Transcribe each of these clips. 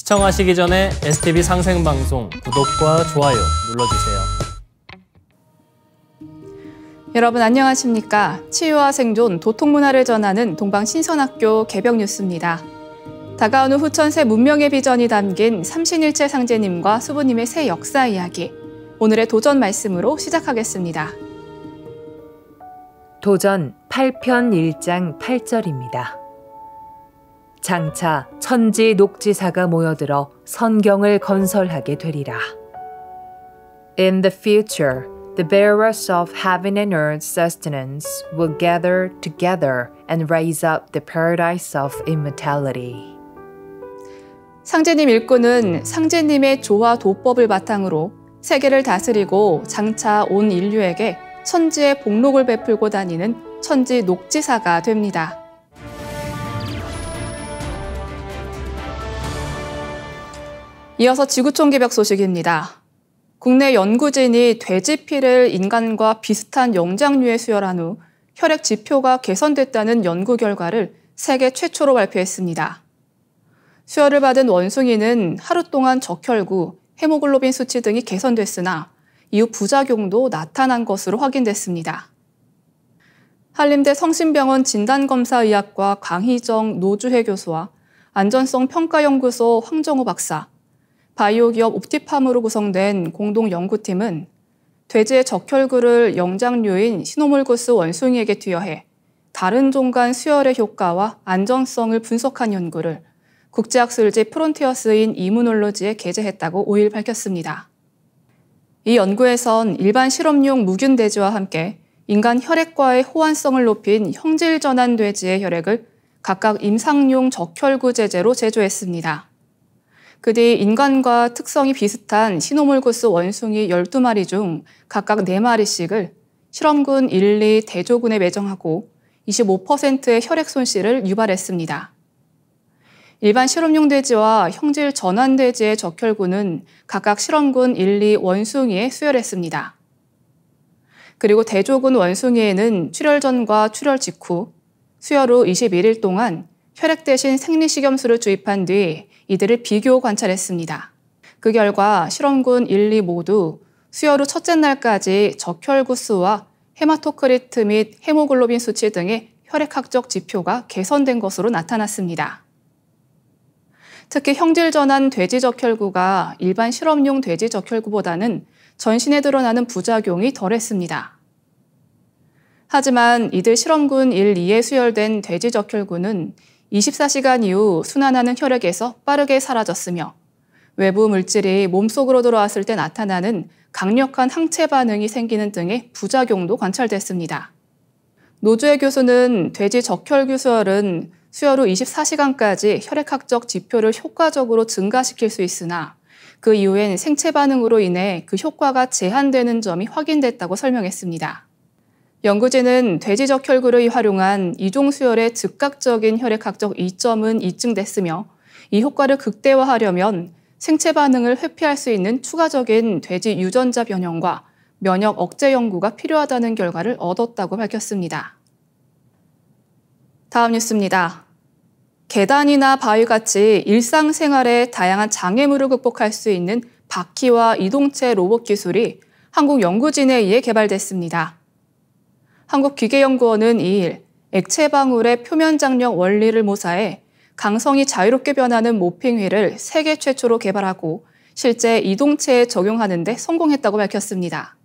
시청하시기 전에 STV 상생방송 구독과 좋아요 눌러주세요. 여러분 안녕하십니까? 치유와 생존, 도통문화를 전하는 동방신선학교 개벽 뉴스입니다. 다가오는 후천세 문명의 비전이 담긴 삼신일체 상제님과 수부님의 새 역사 이야기, 오늘의 도전 말씀으로 시작하겠습니다. 도전 8편 1장 8절입니다. 장차 천지 녹지사가 모여들어 선경을 건설하게 되리라. In the future, the bearers of heaven and earth's sustenance will gather together and raise up the paradise of immortality. 상제님 일꾼은 상제님의 조화 도법을 바탕으로 세계를 다스리고 장차 온 인류에게 천지의 복록을 베풀고 다니는 천지 녹지사가 됩니다. 이어서 지구촌 개벽 소식입니다. 국내 연구진이 돼지피를 인간과 비슷한 영장류에 수혈한 후 혈액 지표가 개선됐다는 연구 결과를 세계 최초로 발표했습니다. 수혈을 받은 원숭이는 하루 동안 적혈구, 헤모글로빈 수치 등이 개선됐으나 이후 부작용도 나타난 것으로 확인됐습니다. 한림대 성심병원 진단검사의학과 강희정 노주혜 교수와 안전성평가연구소 황정호 박사, 바이오 기업 옵티팜으로 구성된 공동연구팀은 돼지의 적혈구를 영장류인 시노몰구스 원숭이에게 투여해 다른 종 간 수혈의 효과와 안전성을 분석한 연구를 국제학술지 프론티어스인 이무놀로지에 게재했다고 5일 밝혔습니다. 이 연구에선 일반 실험용 무균 돼지와 함께 인간 혈액과의 호환성을 높인 형질 전환 돼지의 혈액을 각각 임상용 적혈구 제제로 제조했습니다. 그 뒤 인간과 특성이 비슷한 시노몰구스 원숭이 12마리 중 각각 4마리씩을 실험군 1, 2 대조군에 매정하고 25%의 혈액 손실을 유발했습니다. 일반 실험용 돼지와 형질 전환 돼지의 적혈구는 각각 실험군 1, 2 원숭이에 수혈했습니다. 그리고 대조군 원숭이에는 출혈 전과 출혈 직후 수혈 후 21일 동안 혈액 대신 생리식염수를 주입한 뒤 이들을 비교 관찰했습니다. 그 결과 실험군 1, 2 모두 수혈 후 첫째 날까지 적혈구 수와 헤마토크리트 및 헤모글로빈 수치 등의 혈액학적 지표가 개선된 것으로 나타났습니다. 특히 형질 전환 돼지 적혈구가 일반 실험용 돼지 적혈구보다는 전신에 드러나는 부작용이 덜했습니다. 하지만 이들 실험군 1, 2에 수혈된 돼지 적혈구는 24시간 이후 순환하는 혈액에서 빠르게 사라졌으며 외부 물질이 몸속으로 들어왔을 때 나타나는 강력한 항체 반응이 생기는 등의 부작용도 관찰됐습니다. 노주혜 교수는 돼지 적혈구 수혈은 수혈 후 24시간까지 혈액학적 지표를 효과적으로 증가시킬 수 있으나 그 이후엔 생체 반응으로 인해 그 효과가 제한되는 점이 확인됐다고 설명했습니다. 연구진은 돼지 적혈구를 활용한 이종 수혈의 즉각적인 혈액학적 이점은 입증됐으며 이 효과를 극대화하려면 생체 반응을 회피할 수 있는 추가적인 돼지 유전자 변형과 면역 억제 연구가 필요하다는 결과를 얻었다고 밝혔습니다. 다음 뉴스입니다. 계단이나 바위같이 일상생활의 다양한 장애물을 극복할 수 있는 바퀴와 이동체 로봇 기술이 한국 연구진에 의해 개발됐습니다. 한국기계연구원은 2일 액체 방울의 표면 장력 원리를 모사해 강성이 자유롭게 변하는 모핑휠을 세계 최초로 개발하고 실제 이동체에 적용하는 데 성공했다고 밝혔습니다.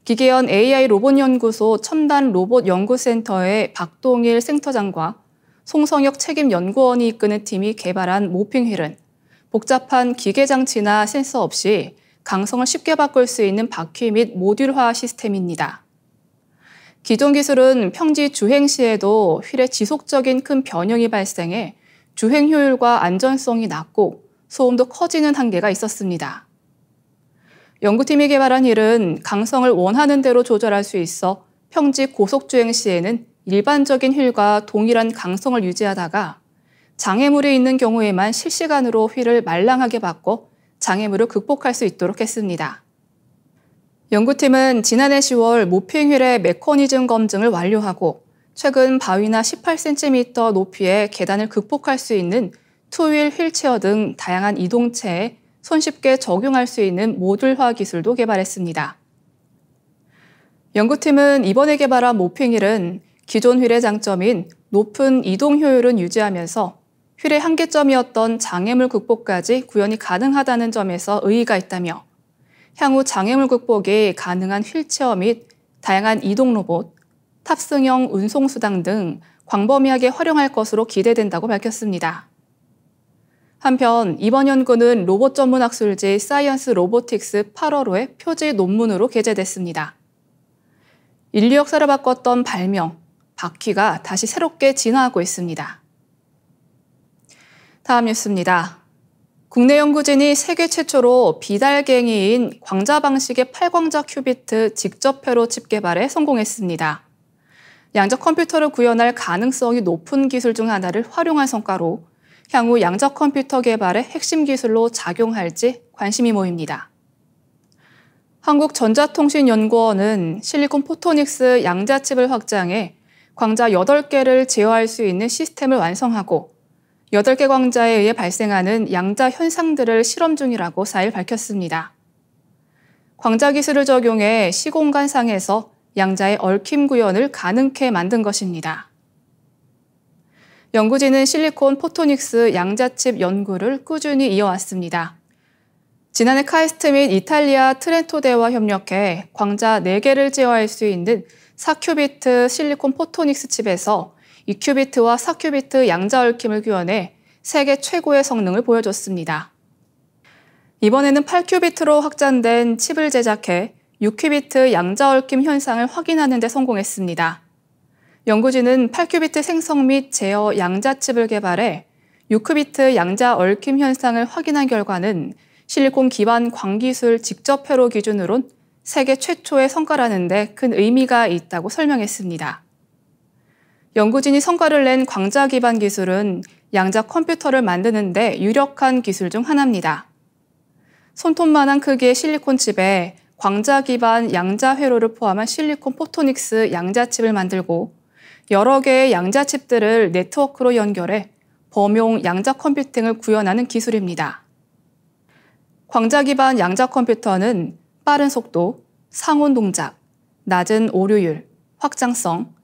기계연 AI 로봇연구소 첨단 로봇 연구센터의 박동일 센터장과 송성혁 책임연구원이 이끄는 팀이 개발한 모핑휠은 복잡한 기계장치나 센서 없이 강성을 쉽게 바꿀 수 있는 바퀴 및 모듈화 시스템입니다. 기존 기술은 평지 주행 시에도 휠에 지속적인 큰 변형이 발생해 주행 효율과 안전성이 낮고 소음도 커지는 한계가 있었습니다. 연구팀이 개발한 휠은 강성을 원하는 대로 조절할 수 있어 평지 고속주행 시에는 일반적인 휠과 동일한 강성을 유지하다가 장애물이 있는 경우에만 실시간으로 휠을 말랑하게 바꿔 장애물을 극복할 수 있도록 했습니다. 연구팀은 지난해 10월 모핑휠의 메커니즘 검증을 완료하고 최근 바위나 18cm 높이의 계단을 극복할 수 있는 투휠 휠체어 등 다양한 이동체에 손쉽게 적용할 수 있는 모듈화 기술도 개발했습니다. 연구팀은 이번에 개발한 모핑휠은 기존 휠의 장점인 높은 이동 효율은 유지하면서 휠의 한계점이었던 장애물 극복까지 구현이 가능하다는 점에서 의의가 있다며 향후 장애물 극복이 가능한 휠체어 및 다양한 이동 로봇, 탑승형 운송수당 등 광범위하게 활용할 것으로 기대된다고 밝혔습니다. 한편 이번 연구는 로봇 전문 학술지 사이언스 로보틱스 8월호의 표지 논문으로 게재됐습니다. 인류 역사를 바꿨던 발명, 바퀴가 다시 새롭게 진화하고 있습니다. 다음 뉴스입니다. 국내 연구진이 세계 최초로 비달갱이인 광자 방식의 8광자 큐비트 직접 회로 칩 개발에 성공했습니다. 양적 컴퓨터를 구현할 가능성이 높은 기술 중 하나를 활용한 성과로 향후 양적 컴퓨터 개발의 핵심 기술로 작용할지 관심이 모입니다. 한국전자통신연구원은 실리콘 포토닉스 양자칩을 확장해 광자 8개를 제어할 수 있는 시스템을 완성하고 8개 광자에 의해 발생하는 양자 현상들을 실험 중이라고 4일 밝혔습니다. 광자 기술을 적용해 시공간상에서 양자의 얽힘 구현을 가능케 만든 것입니다. 연구진은 실리콘 포토닉스 양자칩 연구를 꾸준히 이어왔습니다. 지난해 카이스트 및 이탈리아 트렌토대와 협력해 광자 4개를 제어할 수 있는 4큐비트 실리콘 포토닉스 칩에서 2큐비트와 4큐비트 양자 얽힘을 구현해 세계 최고의 성능을 보여줬습니다. 이번에는 8큐비트로 확장된 칩을 제작해 6큐비트 양자 얽힘 현상을 확인하는 데 성공했습니다. 연구진은 8큐비트 생성 및 제어 양자칩을 개발해 6큐비트 양자 얽힘 현상을 확인한 결과는 실리콘 기반 광기술 직접 회로 기준으론 세계 최초의 성과라는 데 큰 의미가 있다고 설명했습니다. 연구진이 성과를 낸 광자 기반 기술은 양자 컴퓨터를 만드는 데 유력한 기술 중 하나입니다. 손톱만한 크기의 실리콘 칩에 광자 기반 양자 회로를 포함한 실리콘 포토닉스 양자칩을 만들고 여러 개의 양자칩들을 네트워크로 연결해 범용 양자 컴퓨팅을 구현하는 기술입니다. 광자 기반 양자 컴퓨터는 빠른 속도, 상온 동작, 낮은 오류율, 확장성,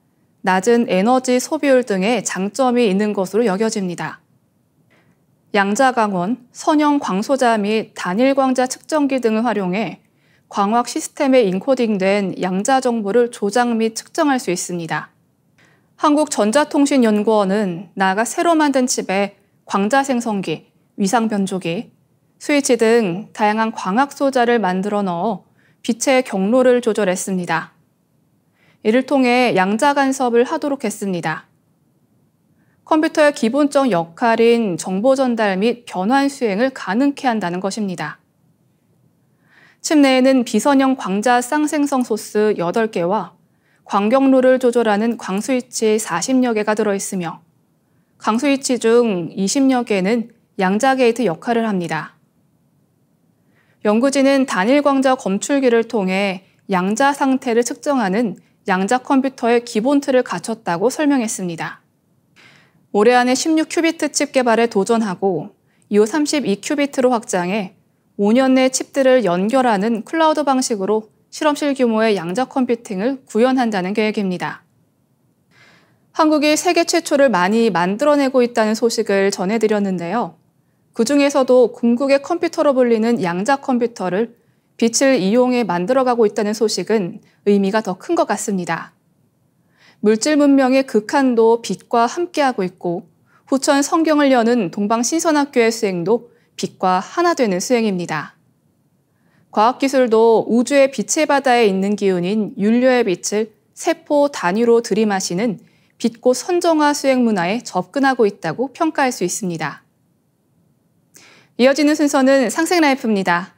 낮은 에너지 소비율 등의 장점이 있는 것으로 여겨집니다. 양자 강원, 선형 광소자 및 단일 광자 측정기 등을 활용해 광학 시스템에 인코딩된 양자 정보를 조작 및 측정할 수 있습니다. 한국전자통신연구원은 나아가 새로 만든 칩에 광자 생성기, 위상 변조기, 스위치 등 다양한 광학 소자를 만들어 넣어 빛의 경로를 조절했습니다. 이를 통해 양자 간섭을 하도록 했습니다. 컴퓨터의 기본적 역할인 정보 전달 및 변환 수행을 가능케 한다는 것입니다. 칩 내에는 비선형 광자 쌍생성 소스 8개와 광경로를 조절하는 광스위치 40여 개가 들어있으며 광스위치 중 20여 개는 양자 게이트 역할을 합니다. 연구진은 단일 광자 검출기를 통해 양자 상태를 측정하는 양자 컴퓨터의 기본 틀을 갖췄다고 설명했습니다. 올해 안에 16큐비트 칩 개발에 도전하고 이후 32큐비트로 확장해 5년 내 칩들을 연결하는 클라우드 방식으로 실험실 규모의 양자 컴퓨팅을 구현한다는 계획입니다. 한국이 세계 최초를 많이 만들어내고 있다는 소식을 전해드렸는데요. 그중에서도 궁극의 컴퓨터로 불리는 양자 컴퓨터를 빛을 이용해 만들어가고 있다는 소식은 의미가 더 큰 것 같습니다. 물질 문명의 극한도 빛과 함께하고 있고 후천 성경을 여는 동방신선학교의 수행도 빛과 하나 되는 수행입니다. 과학기술도 우주의 빛의 바다에 있는 기운인 윤료의 빛을 세포 단위로 들이마시는 빛꽃 선정화 수행 문화에 접근하고 있다고 평가할 수 있습니다. 이어지는 순서는 상생라이프입니다.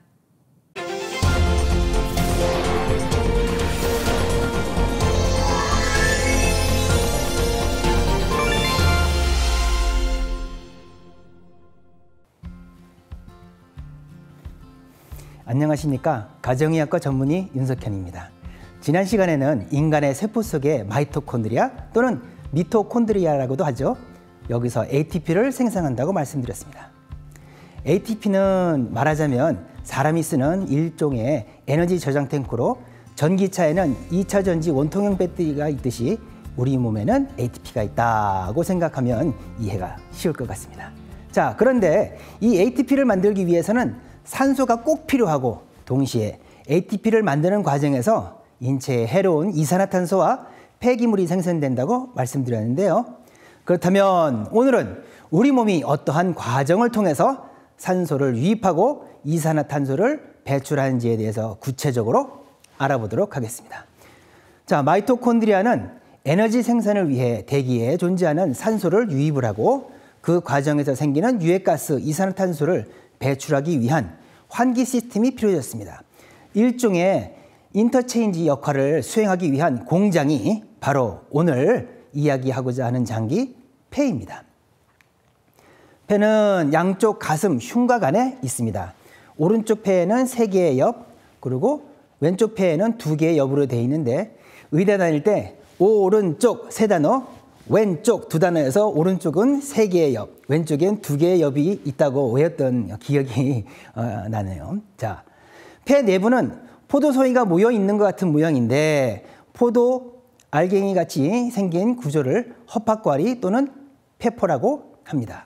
안녕하십니까. 가정의학과 전문의 윤석현입니다. 지난 시간에는 인간의 세포 속의 마이토콘드리아 또는 미토콘드리아라고도 하죠. 여기서 ATP를 생성한다고 말씀드렸습니다. ATP는 말하자면 사람이 쓰는 일종의 에너지 저장 탱크로 전기차에는 2차 전지 원통형 배터리가 있듯이 우리 몸에는 ATP가 있다고 생각하면 이해가 쉬울 것 같습니다. 자, 그런데 이 ATP를 만들기 위해서는 산소가 꼭 필요하고 동시에 ATP를 만드는 과정에서 인체에 해로운 이산화탄소와 폐기물이 생성된다고 말씀드렸는데요. 그렇다면 오늘은 우리 몸이 어떠한 과정을 통해서 산소를 유입하고 이산화탄소를 배출하는지에 대해서 구체적으로 알아보도록 하겠습니다. 자, 마이토콘드리아는 에너지 생산을 위해 대기에 존재하는 산소를 유입을 하고 그 과정에서 생기는 유해가스 이산화탄소를 배출하기 위한 환기 시스템이 필요해졌습니다. 일종의 인터체인지 역할을 수행하기 위한 공장이 바로 오늘 이야기하고자 하는 장기 폐입니다. 폐는 양쪽 가슴 흉곽 안에 있습니다. 오른쪽 폐에는 3개의 옆, 그리고 왼쪽 폐에는 2개의 옆으로 되어 있는데 의대 다닐 때 오른쪽 3단어, 왼쪽 2단어에서 오른쪽은 3개의 옆, 왼쪽엔 2개의 옆이 있다고 외웠던 기억이 나네요. 자, 폐 내부는 포도송이가 모여 있는 것 같은 모양인데 포도 알갱이 같이 생긴 구조를 허파과리 또는 폐포라고 합니다.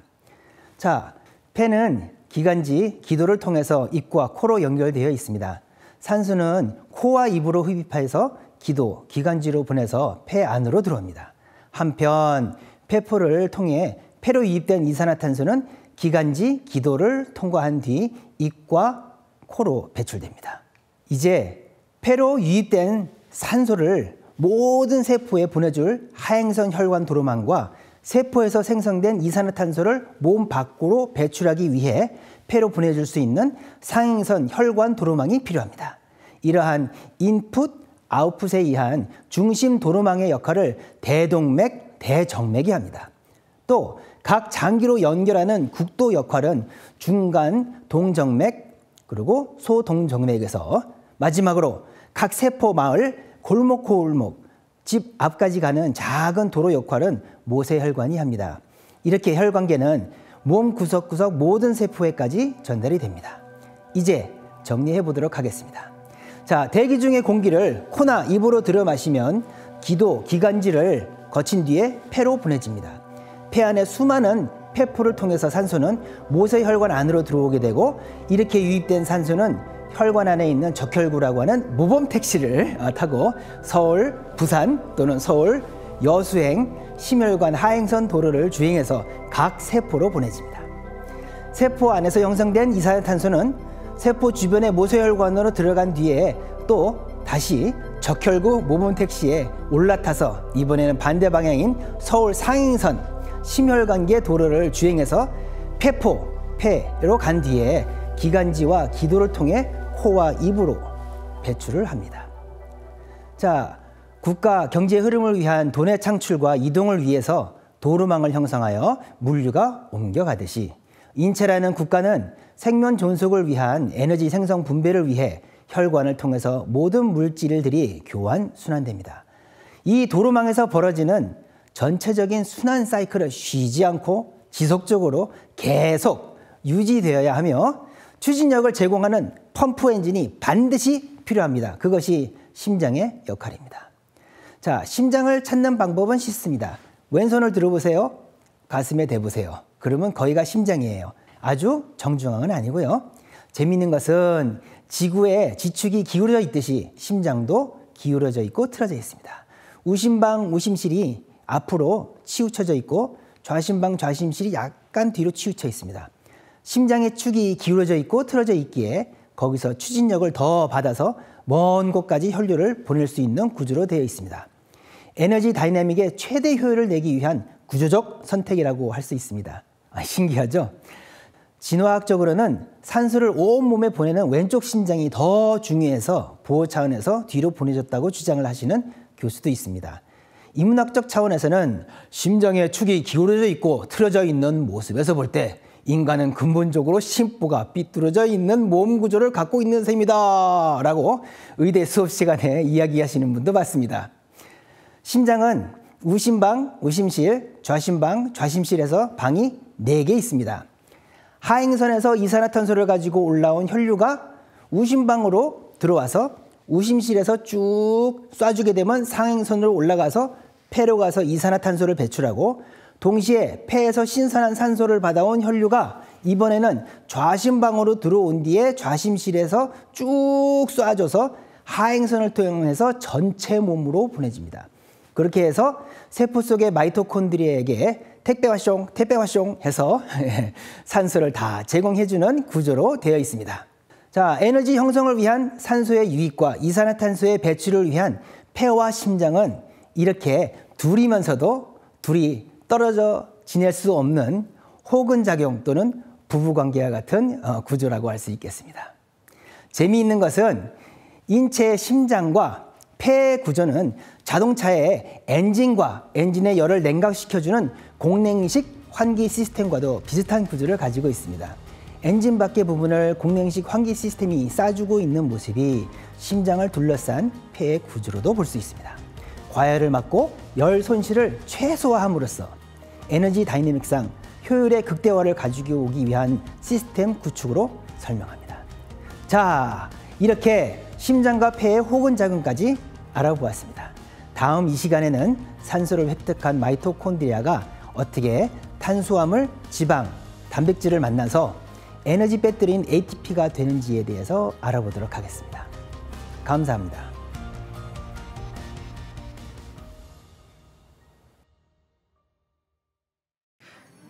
자, 폐는 기관지, 기도를 통해서 입과 코로 연결되어 있습니다. 산소는 코와 입으로 흡입해서 기도, 기관지로 보내서 폐 안으로 들어옵니다. 한편 폐포를 통해 폐로 유입된 이산화탄소는 기관지, 기도를 통과한 뒤 입과 코로 배출됩니다. 이제 폐로 유입된 산소를 모든 세포에 보내줄 하행선 혈관 도로망과 세포에서 생성된 이산화탄소를 몸 밖으로 배출하기 위해 폐로 보내줄 수 있는 상행선 혈관 도로망이 필요합니다. 이러한 인풋, 아웃풋에 의한 중심 도로망의 역할을 대동맥, 대정맥이 합니다. 또 각 장기로 연결하는 국도 역할은 중간 동정맥, 그리고 소동정맥에서 마지막으로 각 세포 마을, 골목, 집 앞까지 가는 작은 도로 역할은 모세혈관이 합니다. 이렇게 혈관계는 몸 구석구석 모든 세포에까지 전달이 됩니다. 이제 정리해 보도록 하겠습니다. 자, 대기 중의 공기를 코나 입으로 들여 마시면 기도, 기관지를 거친 뒤에 폐로 보내집니다. 폐 안에 수많은 폐포를 통해서 산소는 모세혈관 안으로 들어오게 되고 이렇게 유입된 산소는 혈관 안에 있는 적혈구라고 하는 모범 택시를 타고 서울, 부산 또는 서울, 여수행, 심혈관 하행선 도로를 주행해서 각 세포로 보내집니다. 세포 안에서 형성된 이산화탄소는 세포 주변의 모세혈관으로 들어간 뒤에 또 다시 적혈구 모범 택시에 올라타서 이번에는 반대 방향인 서울 상행선 심혈관계 도로를 주행해서 폐로 간 뒤에 기관지와 기도를 통해 코와 입으로 배출을 합니다. 자, 국가 경제 흐름을 위한 돈의 창출과 이동을 위해서 도로망을 형성하여 물류가 옮겨가듯이 인체라는 국가는 생명 존속을 위한 에너지 생성 분배를 위해 혈관을 통해서 모든 물질들이 교환 순환됩니다. 이 도로망에서 벌어지는 전체적인 순환 사이클을 쉬지 않고 지속적으로 계속 유지되어야 하며 추진력을 제공하는 펌프 엔진이 반드시 필요합니다. 그것이 심장의 역할입니다. 자, 심장을 찾는 방법은 쉽습니다. 왼손을 들어보세요. 가슴에 대보세요. 그러면 거기가 심장이에요. 아주 정중앙은 아니고요. 재미있는 것은 지구의 지축이 기울어져 있듯이 심장도 기울어져 있고 틀어져 있습니다. 우심방, 우심실이 앞으로 치우쳐져 있고 좌심방, 좌심실이 약간 뒤로 치우쳐 있습니다. 심장의 축이 기울어져 있고 틀어져 있기에 거기서 추진력을 더 받아서 먼 곳까지 혈류를 보낼 수 있는 구조로 되어 있습니다. 에너지 다이내믹의 최대 효율을 내기 위한 구조적 선택이라고 할 수 있습니다. 신기하죠? 진화학적으로는 산소를 온몸에 보내는 왼쪽 심장이 더 중요해서 보호 차원에서 뒤로 보내졌다고 주장을 하시는 교수도 있습니다. 인문학적 차원에서는 심장의 축이 기울어져 있고 틀어져 있는 모습에서 볼 때 인간은 근본적으로 심보가 삐뚤어져 있는 몸 구조를 갖고 있는 셈이다 라고 의대 수업 시간에 이야기하시는 분도 봤습니다. 심장은 우심방, 우심실, 좌심방, 좌심실에서 방이 4개 있습니다. 하행선에서 이산화탄소를 가지고 올라온 혈류가 우심방으로 들어와서 우심실에서 쭉 쏴주게 되면 상행선으로 올라가서 폐로 가서 이산화탄소를 배출하고, 동시에 폐에서 신선한 산소를 받아온 혈류가 이번에는 좌심방으로 들어온 뒤에 좌심실에서 쭉 쏴줘서 하행선을 통해서 전체 몸으로 보내집니다. 그렇게 해서 세포 속의 마이토콘드리아에게 택배 왔숑 해서 산소를 다 제공해주는 구조로 되어 있습니다. 자, 에너지 형성을 위한 산소의 유입과 이산화탄소의 배출을 위한 폐와 심장은 이렇게 둘이면서도 둘이 떨어져 지낼 수 없는 호근작용 또는 부부관계와 같은 구조라고 할 수 있겠습니다. 재미있는 것은 인체의 심장과 폐의 구조는 자동차의 엔진의 열을 냉각시켜주는 공냉식 환기 시스템과도 비슷한 구조를 가지고 있습니다. 엔진 밖의 부분을 공냉식 환기 시스템이 싸주고 있는 모습이 심장을 둘러싼 폐의 구조로도 볼 수 있습니다. 과열을 막고 열 손실을 최소화함으로써 에너지 다이내믹상 효율의 극대화를 가지고 오기 위한 시스템 구축으로 설명합니다. 자, 이렇게 심장과 폐의 호근작용까지 알아보았습니다. 다음 이 시간에는 산소를 획득한 마이토콘드리아가 어떻게 탄수화물, 지방, 단백질을 만나서 에너지 배터리인 ATP가 되는지에 대해서 알아보도록 하겠습니다. 감사합니다.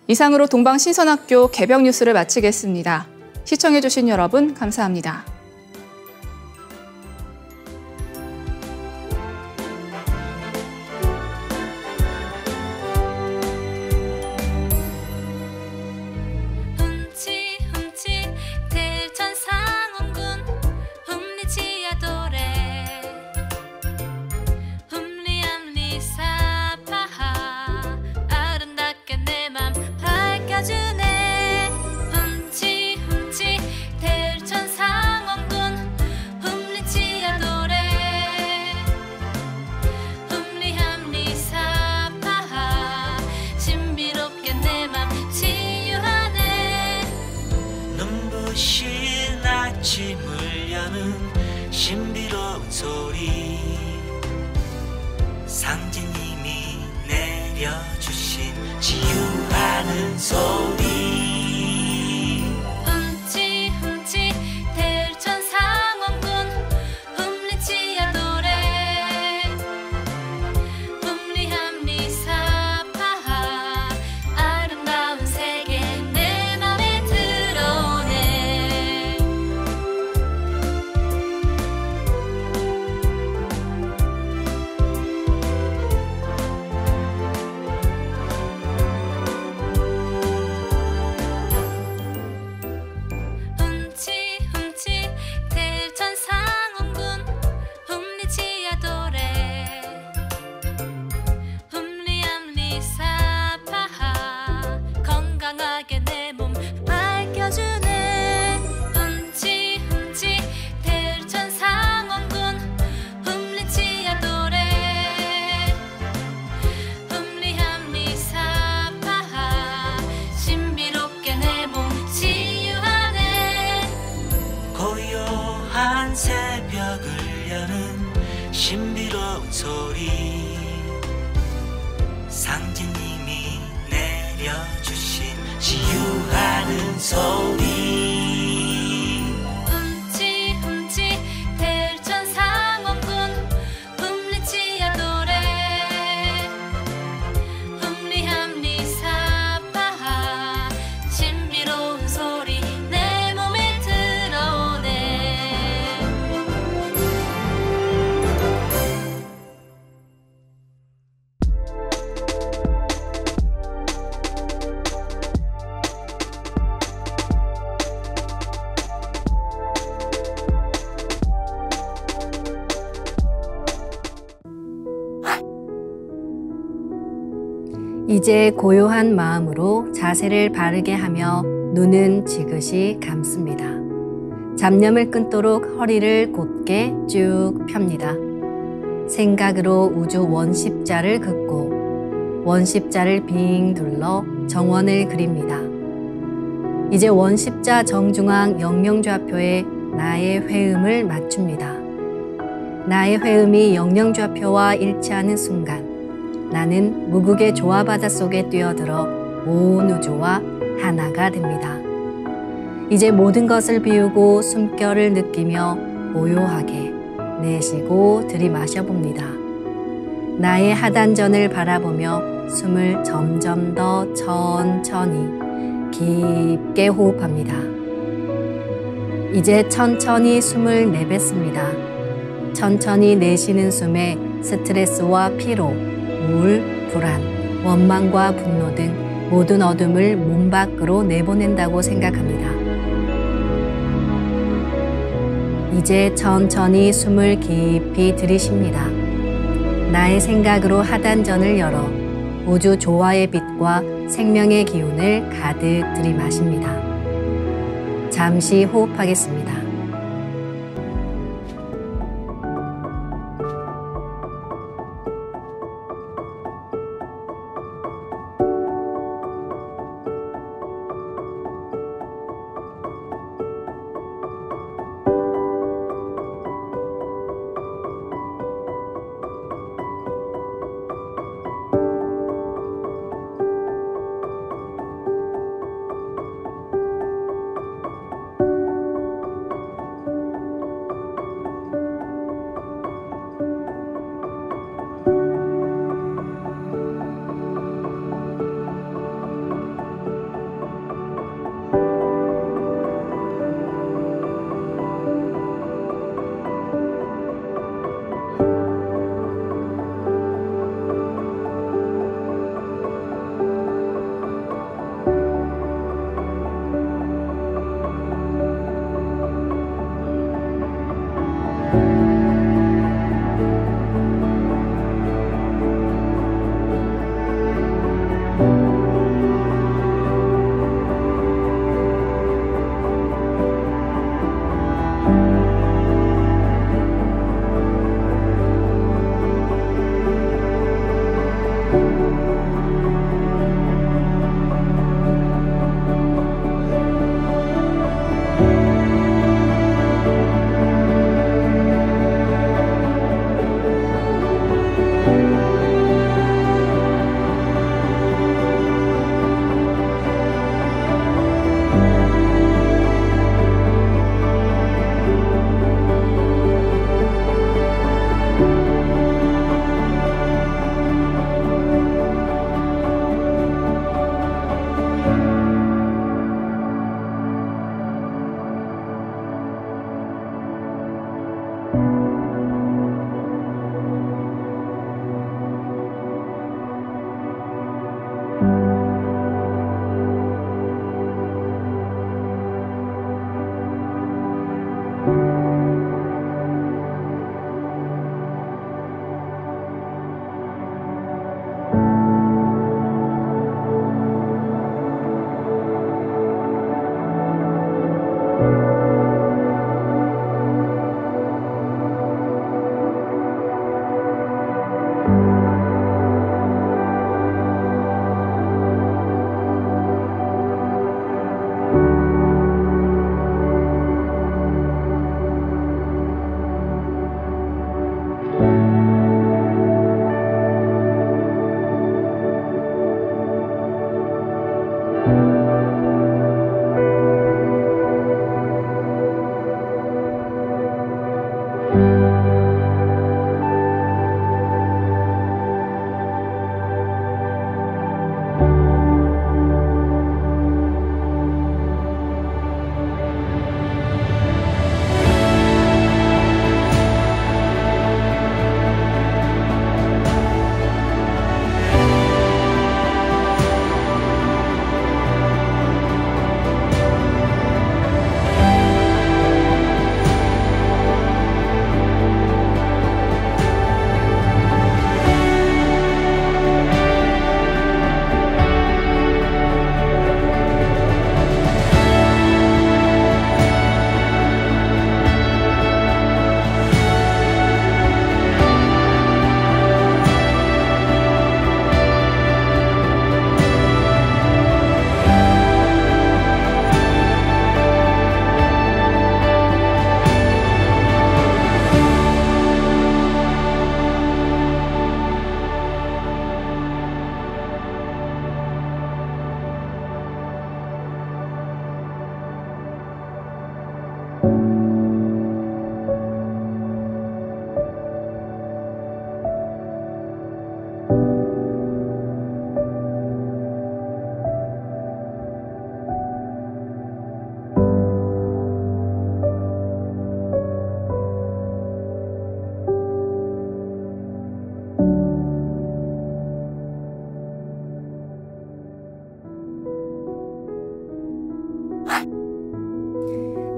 이상으로 동방신선학교 개벽 뉴스를 마치겠습니다. 시청해주신 여러분 감사합니다. 아침을 여는 신비로운 소리, 상진님이 내려주신 치유하는 소리. 흠칫흠칫 대천상원군 흠리치야 노래, 흠리함리사파하 아름다운 세계 내 맘에 들어오네. 흠칫흠칫 대천상원군 흠리치야 노래, 흠리함리사파하 건강하게 내 몸 밝혀주네. 흠칫흠칫 대천상원군 흠리치야 노래, 흠리함리사파하 신비롭게 내 몸 치유하네. 고요한 새벽을 여는 신비로운 소리, 상진님이 내려주신 치유하는 소리. 흠칫흠칫 대천상원군 흠리치야 노래, 흠리함리사파하 신비로운 소리 내 몸에 들어오네. 이제 고요한 마음으로 자세를 바르게 하며 눈은 지그시 감습니다. 잡념을 끊도록 허리를 곧게 쭉 펴니다. 생각으로 우주 원십자를 긋고 원십자를 빙 둘러 정원을 그립니다. 이제 원십자 정중앙 영영좌표에 나의 회음을 맞춥니다. 나의 회음이 영영좌표와 일치하는 순간 나는 무국의 조화 바다 속에 뛰어들어 온 우주와 하나가 됩니다. 이제 모든 것을 비우고 숨결을 느끼며 고요하게 내쉬고 들이마셔 봅니다. 나의 하단전을 바라보며 숨을 점점 더 천천히 깊게 호흡합니다. 이제 천천히 숨을 내뱉습니다. 천천히 내쉬는 숨에 스트레스와 피로, 우울, 불안, 원망과 분노 등 모든 어둠을 몸 밖으로 내보낸다고 생각합니다. 이제 천천히 숨을 깊이 들이쉽니다. 나의 생각으로 하단전을 열어 우주 조화의 빛과 생명의 기운을 가득 들이마십니다. 잠시 호흡하겠습니다.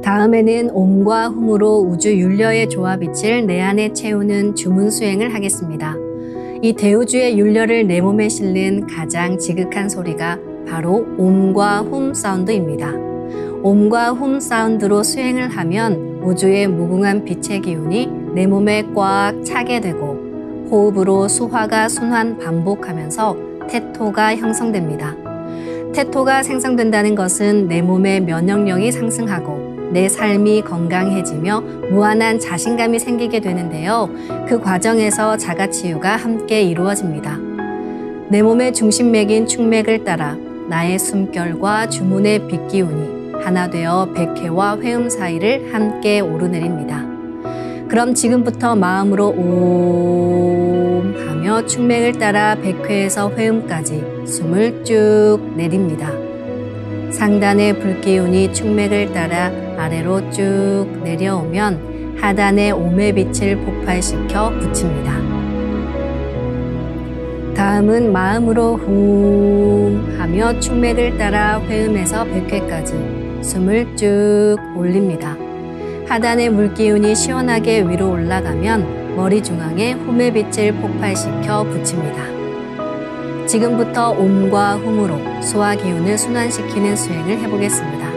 다음에는 옴과 훔으로 우주 윤려의 조화빛을 내 안에 채우는 주문 수행을 하겠습니다. 이 대우주의 윤려를 내 몸에 실는 가장 지극한 소리가 바로 옴과 훔 사운드입니다. 옴과 훔 사운드로 수행을 하면 우주의 무궁한 빛의 기운이 내 몸에 꽉 차게 되고 호흡으로 수화가 순환 반복하면서 태토가 형성됩니다. 태토가 생성된다는 것은 내 몸의 면역력이 상승하고 내 삶이 건강해지며 무한한 자신감이 생기게 되는데요. 그 과정에서 자가치유가 함께 이루어집니다. 내 몸의 중심맥인 축맥을 따라 나의 숨결과 주문의 빛기운이 하나 되어 백회와 회음 사이를 함께 오르내립니다. 그럼 지금부터 마음으로 옴 하며 축맥을 따라 백회에서 회음까지 숨을 쭉 내립니다. 상단의 불기운이 축맥을 따라 아래로 쭉 내려오면 하단의 옴의 빛을 폭발시켜 붙입니다. 다음은 마음으로 훔 하며 축맥을 따라 회음에서 백회까지 숨을 쭉 올립니다. 하단의 물기운이 시원하게 위로 올라가면 머리 중앙에 훔의 빛을 폭발시켜 붙입니다. 지금부터 옴과 훔으로 소화 기운을 순환시키는 수행을 해보겠습니다.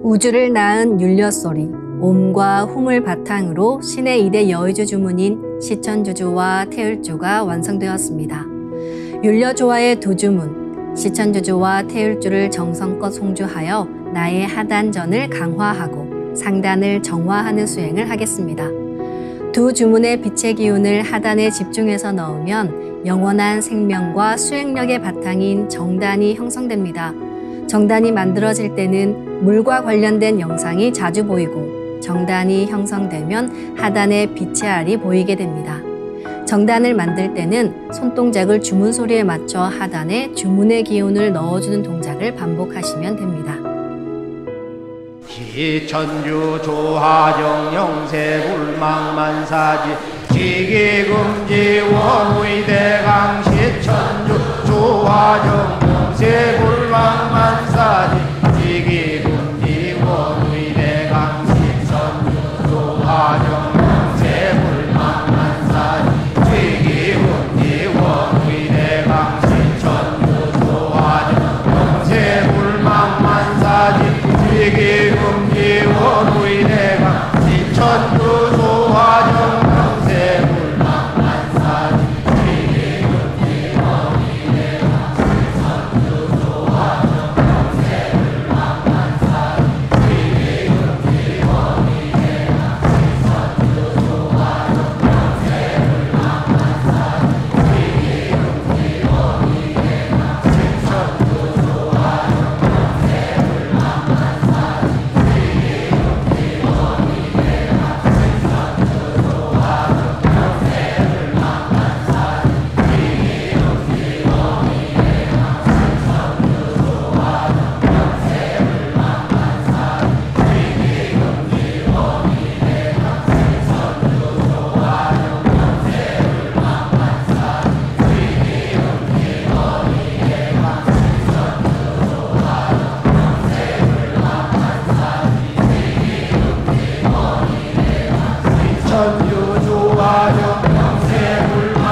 우주를 낳은 율려소리, 옴과 hum을 바탕으로 신의 2대 여의주 주문인 시천주주와 태율주가 완성되었습니다. 율려조화의 두 주문, 시천주주와 태율주를 정성껏 송주하여 나의 하단전을 강화하고 상단을 정화하는 수행을 하겠습니다. 두 주문의 빛의 기운을 하단에 집중해서 넣으면 영원한 생명과 수행력의 바탕인 정단이 형성됩니다. 정단이 만들어질 때는 물과 관련된 영상이 자주 보이고 정단이 형성되면 하단에 빛의 알이 보이게 됩니다. 정단을 만들 때는 손동작을 주문 소리에 맞춰 하단에 주문의 기운을 넣어주는 동작을 반복하시면 됩니다. 시천주 조하정 영세불망만사지 지기금지 원의대강 시천주 조하정 영세불망만사지 지기금지 원의대강 시천주 조하정 영세불망만사지 지기금지 원의대강 시천주 조하정 영세불망만사지 지기금지 원의대강 시천주 조하정 영세불망만사지 지기금지 원의대강 시천주 조하정 영세불망만사지 지기금지 원의대강 시천주 조하정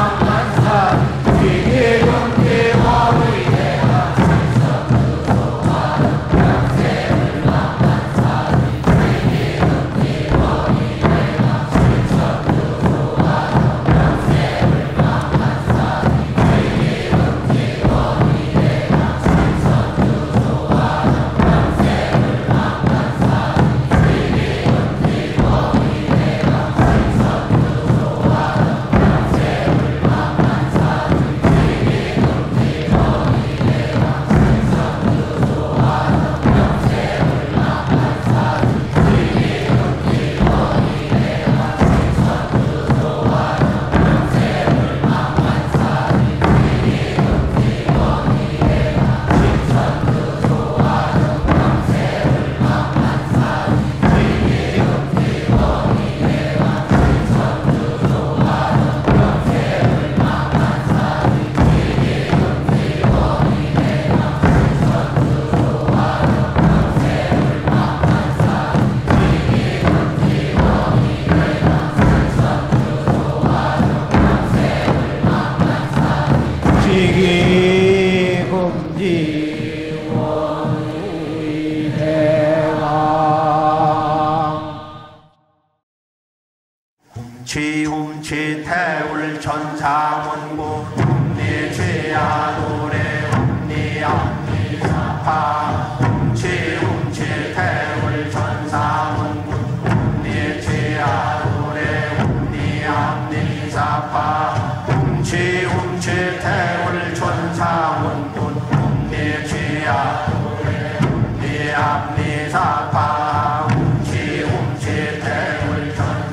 영세불망만사지 지기금지 원의대강 시천주 조하정 지움치 태울 천상원고 내 죄야 노래 내 앞니사파 지움치 태울 천상원고 내 죄야 노래 내 앞니사파 지움치 태울 천상원고 내 죄야 노래 내 앞니사파 지움치 태울 천상원고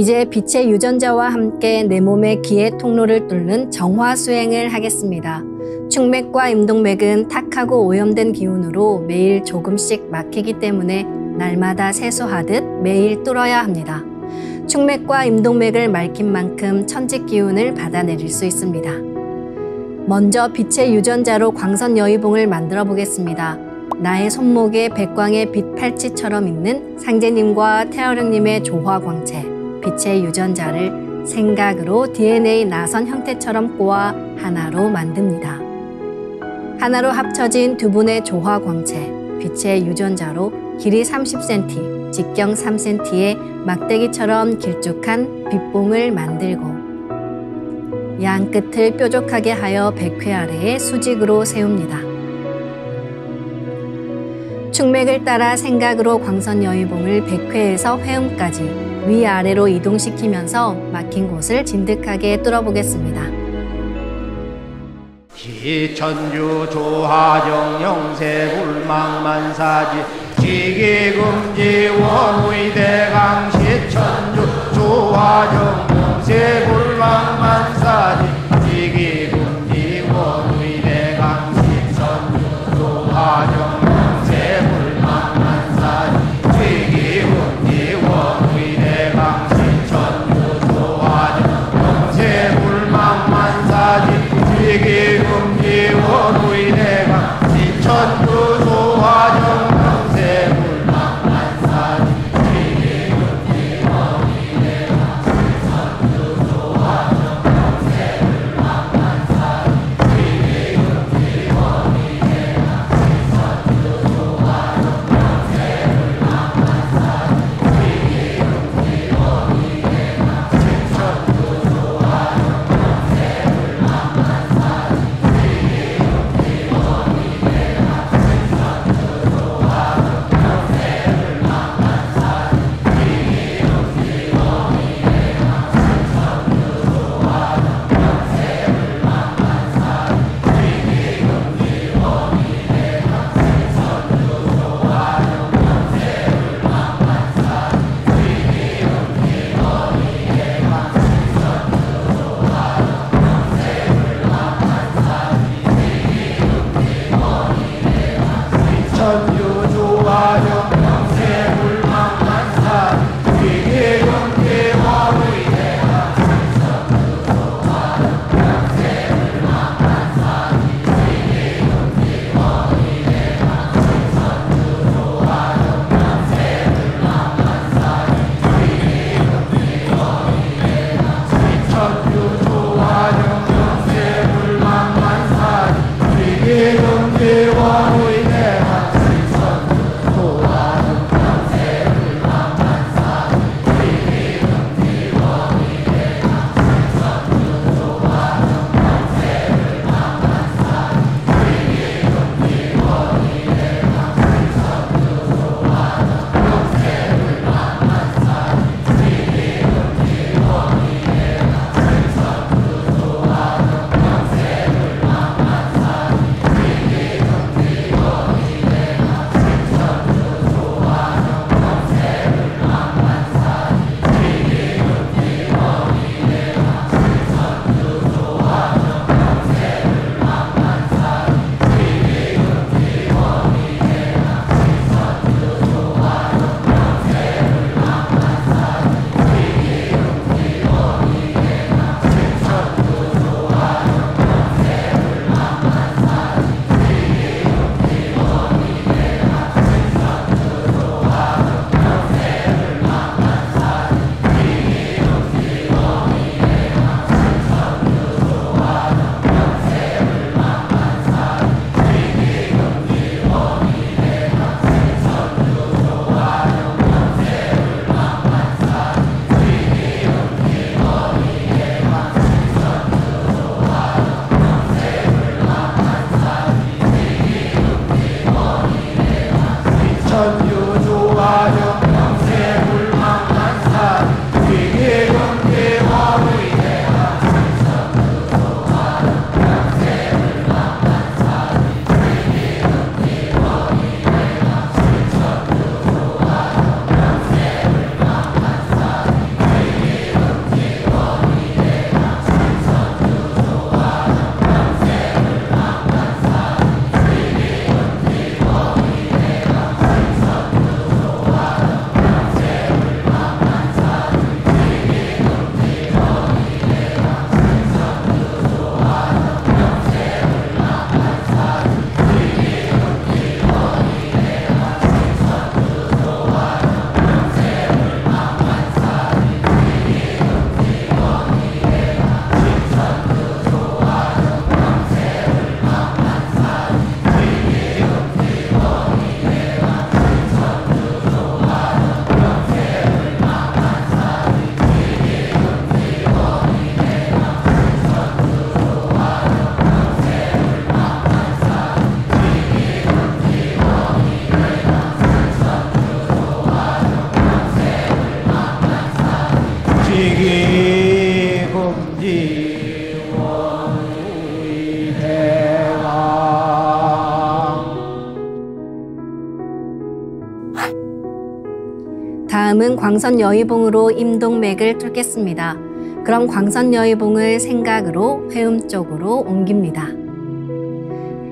이제 빛의 유전자와 함께 내 몸의 기의 통로를 뚫는 정화 수행을 하겠습니다. 축맥과 임동맥은 탁하고 오염된 기운으로 매일 조금씩 막히기 때문에 날마다 세수하듯 매일 뚫어야 합니다. 축맥과 임동맥을 맑힌 만큼 천직 기운을 받아내릴 수 있습니다. 먼저 빛의 유전자로 광선 여의봉을 만들어 보겠습니다. 나의 손목에 백광의 빛 팔찌처럼 있는 상제님과 태어령님의 조화광채, 빛의 유전자를 생각으로 DNA 나선 형태처럼 꼬아 하나로 만듭니다. 하나로 합쳐진 두 분의 조화광채, 빛의 유전자로 길이 30cm, 직경 3cm의 막대기처럼 길쭉한 빛봉을 만들고 양 끝을 뾰족하게 하여 백회 아래에 수직으로 세웁니다. 축맥을 따라 생각으로 광선 여의봉을 백회에서 회음까지 위아래로 이동시키면서 막힌 곳을 진득하게 뚫어보겠습니다. 기천주 조하정 영세불망만사지 지기금지 원의대강 시천주 조하정 영세불망만사지 지기금지 원의대강 시천주 조하정 영세불망만사지 지기금지 원의대강 시천주 조하정 영세불망만사지 지기금지 원의대강 시천주 조하정 영세불망만사지 지기금지 원의대강 시천주 조하정 영세불망만사지 다음은 광선 여의봉으로 임동맥을 뚫겠습니다. 그럼 광선 여의봉을 생각으로 회음 쪽으로 옮깁니다.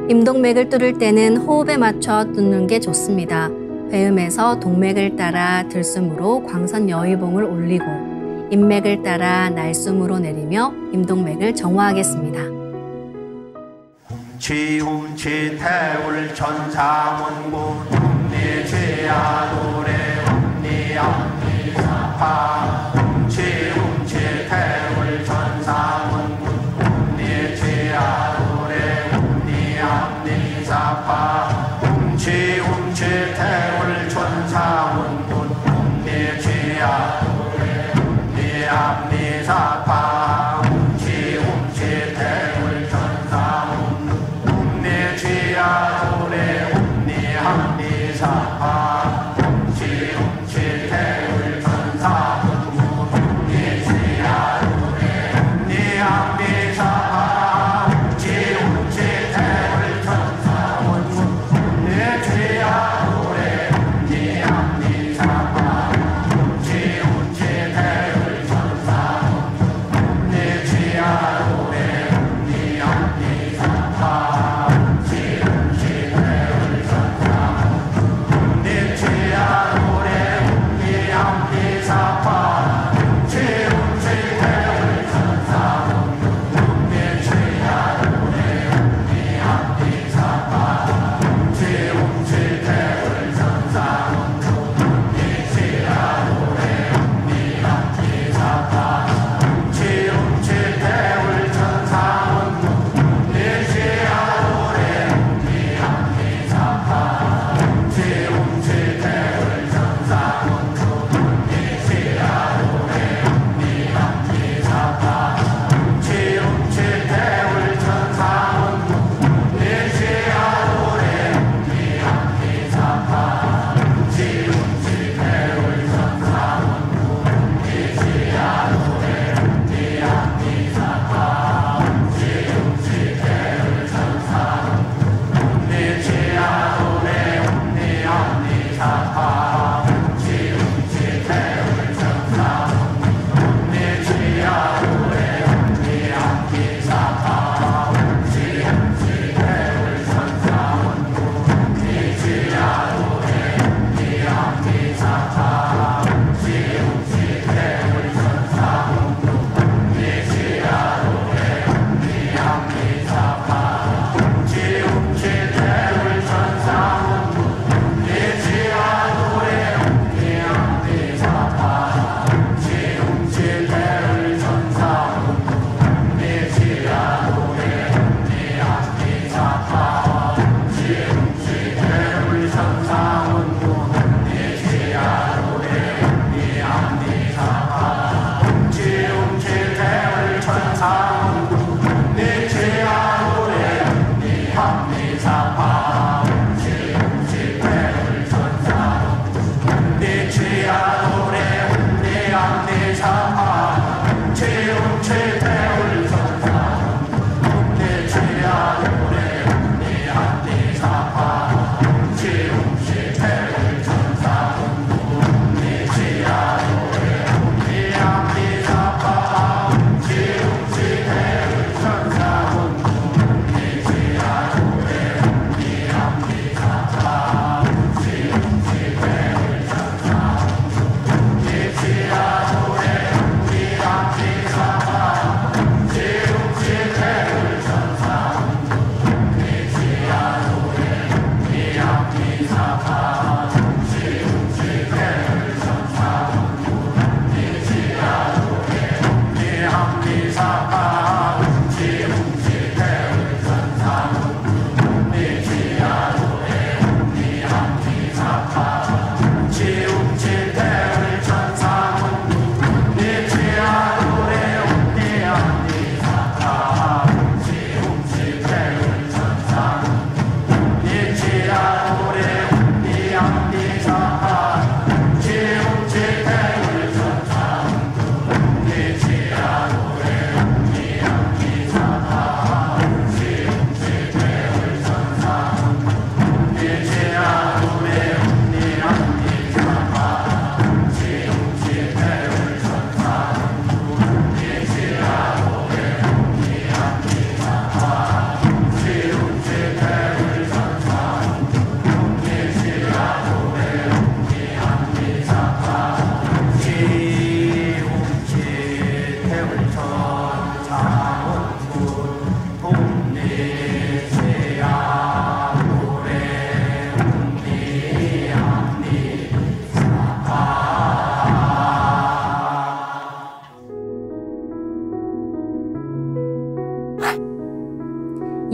임동맥을 뚫을 때는 호흡에 맞춰 뚫는 게 좋습니다. 회음에서 동맥을 따라 들숨으로 광선 여의봉을 올리고 인맥을 따라 날숨으로 내리며 임동맥을 정화하겠습니다. 훔치 태울 천사문구 훔니 죄야 노래 훔니 암니 사파 훔치 태울 천사문구 훔니 죄야 노래 훔니 암니 사파 훔치 태울 천사문구 훔니 죄야 노래 훔니 암니 사파 훔치 태울 천사문구 내 죄야 노래 훔니 암니 사파 훔치 태울 천사문구 내 죄야 노래 훔니 암니 사파 훔치 태울 천사문구 내 죄야 노래 훔니 암니 사파 훔치 태울 천사문구 내 죄야 노래 훔니 암니 사파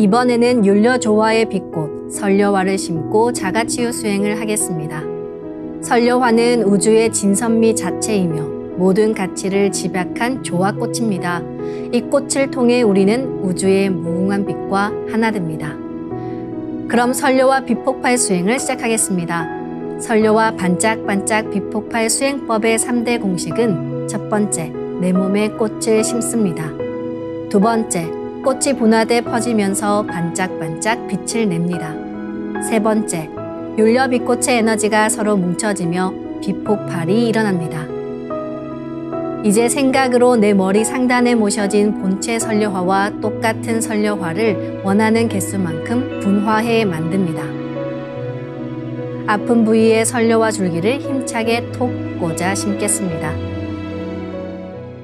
이번에는 율려조화의 빛꽃 설려화를 심고 자가치유 수행을 하겠습니다. 설려화는 우주의 진선미 자체이며 모든 가치를 집약한 조화꽃입니다. 이 꽃을 통해 우리는 우주의 무궁한 빛과 하나 됩니다. 그럼 설려화 빛폭발 수행을 시작하겠습니다. 설려화 반짝반짝 빛폭발 수행법의 3대 공식은 첫 번째, 내 몸에 꽃을 심습니다. 두 번째, 꽃이 분화돼 퍼지면서 반짝반짝 빛을 냅니다. 세 번째, 율려 빛꽃의 에너지가 서로 뭉쳐지며 빛폭발이 일어납니다. 이제 생각으로 내 머리 상단에 모셔진 본체 설려화와 똑같은 설려화를 원하는 개수만큼 분화해 만듭니다. 아픈 부위에 설려화 줄기를 힘차게 톡 꽂아 심겠습니다.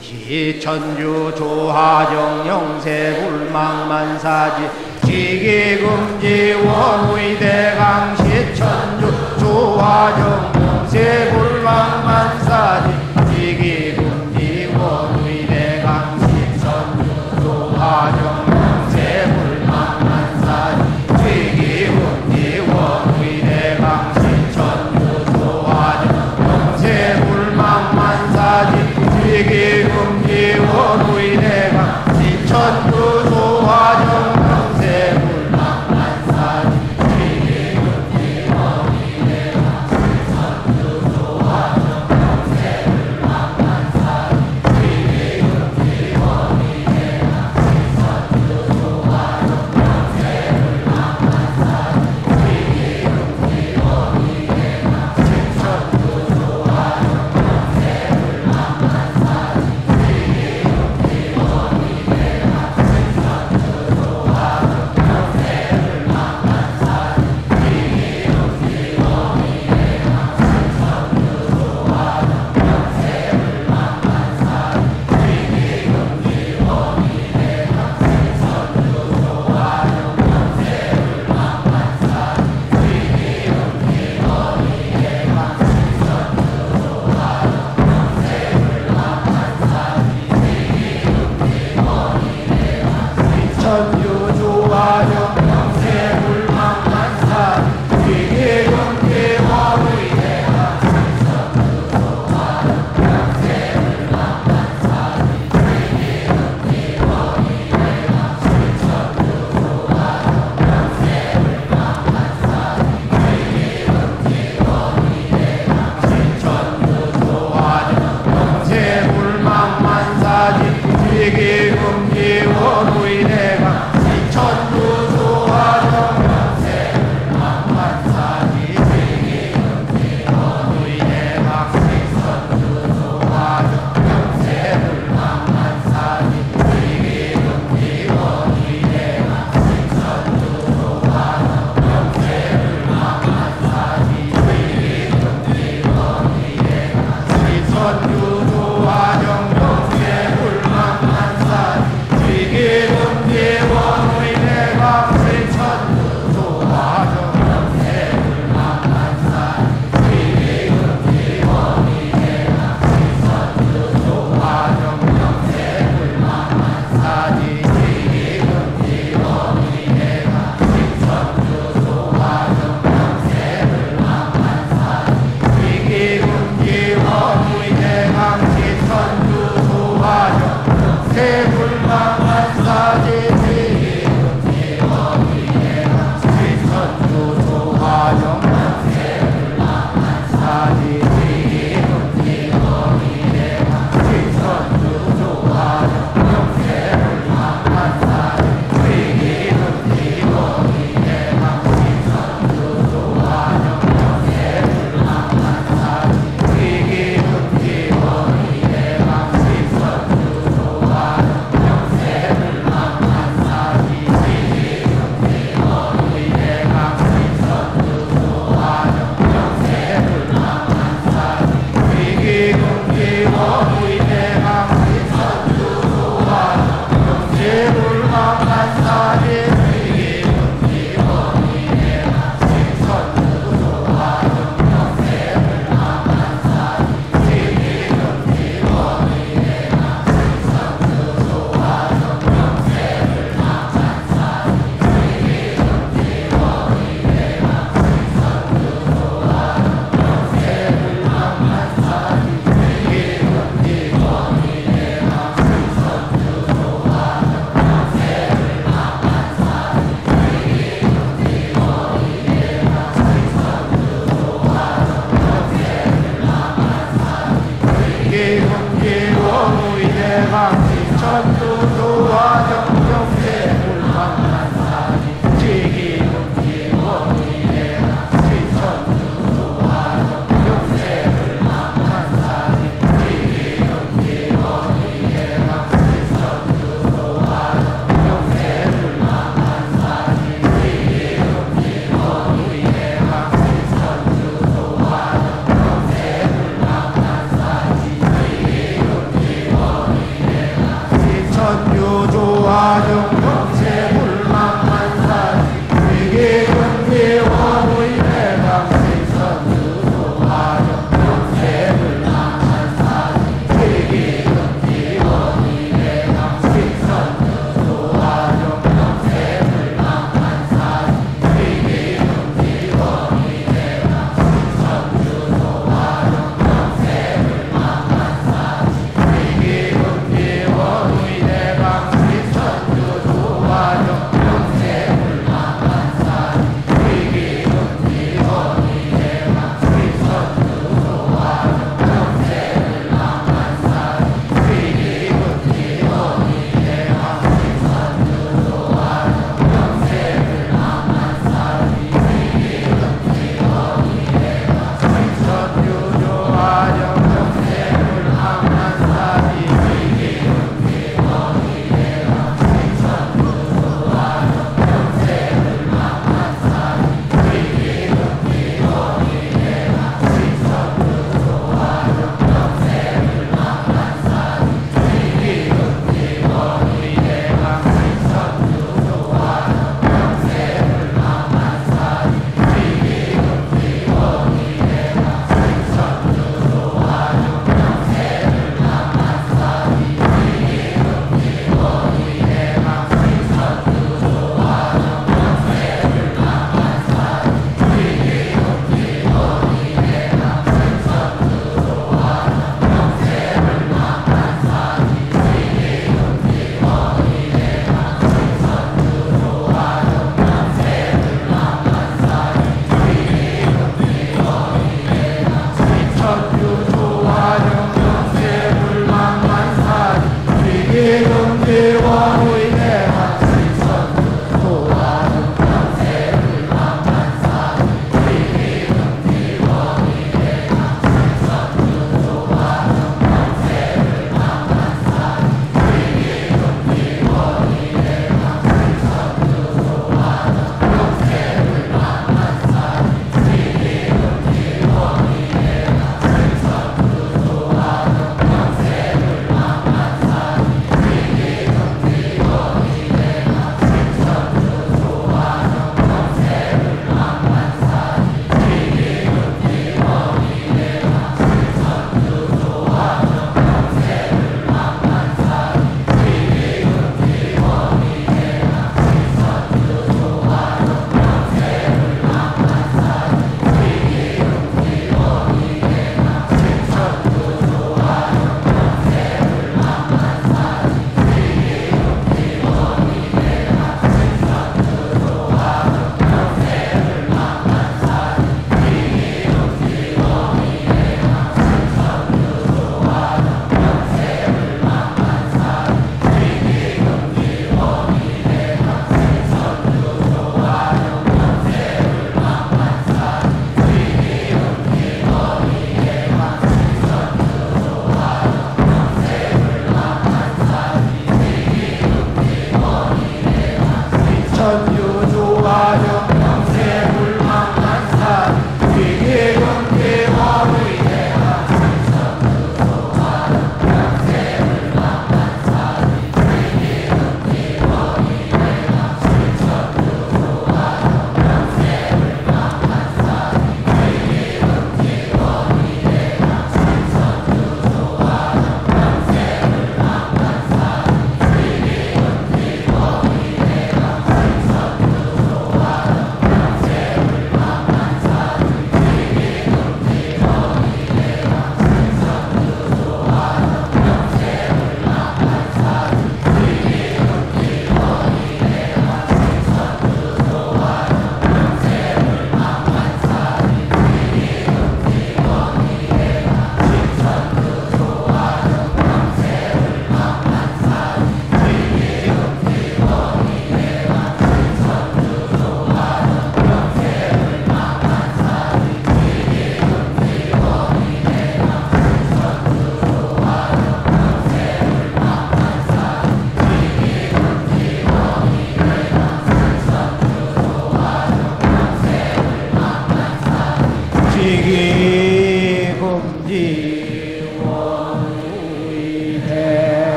시천주 조화정 영세불망만사지 지기금지 원의대강 시천주 조화정 영세불망만사지 지기금지 원의대강 시천주 조화정 영세불망만사지 지기금지 원의대강 시천주 조화정 영세불망만사지 지기금지 원의대강 시천주 조화정 영세불망만사지 지기금지 원의대강 시천주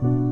주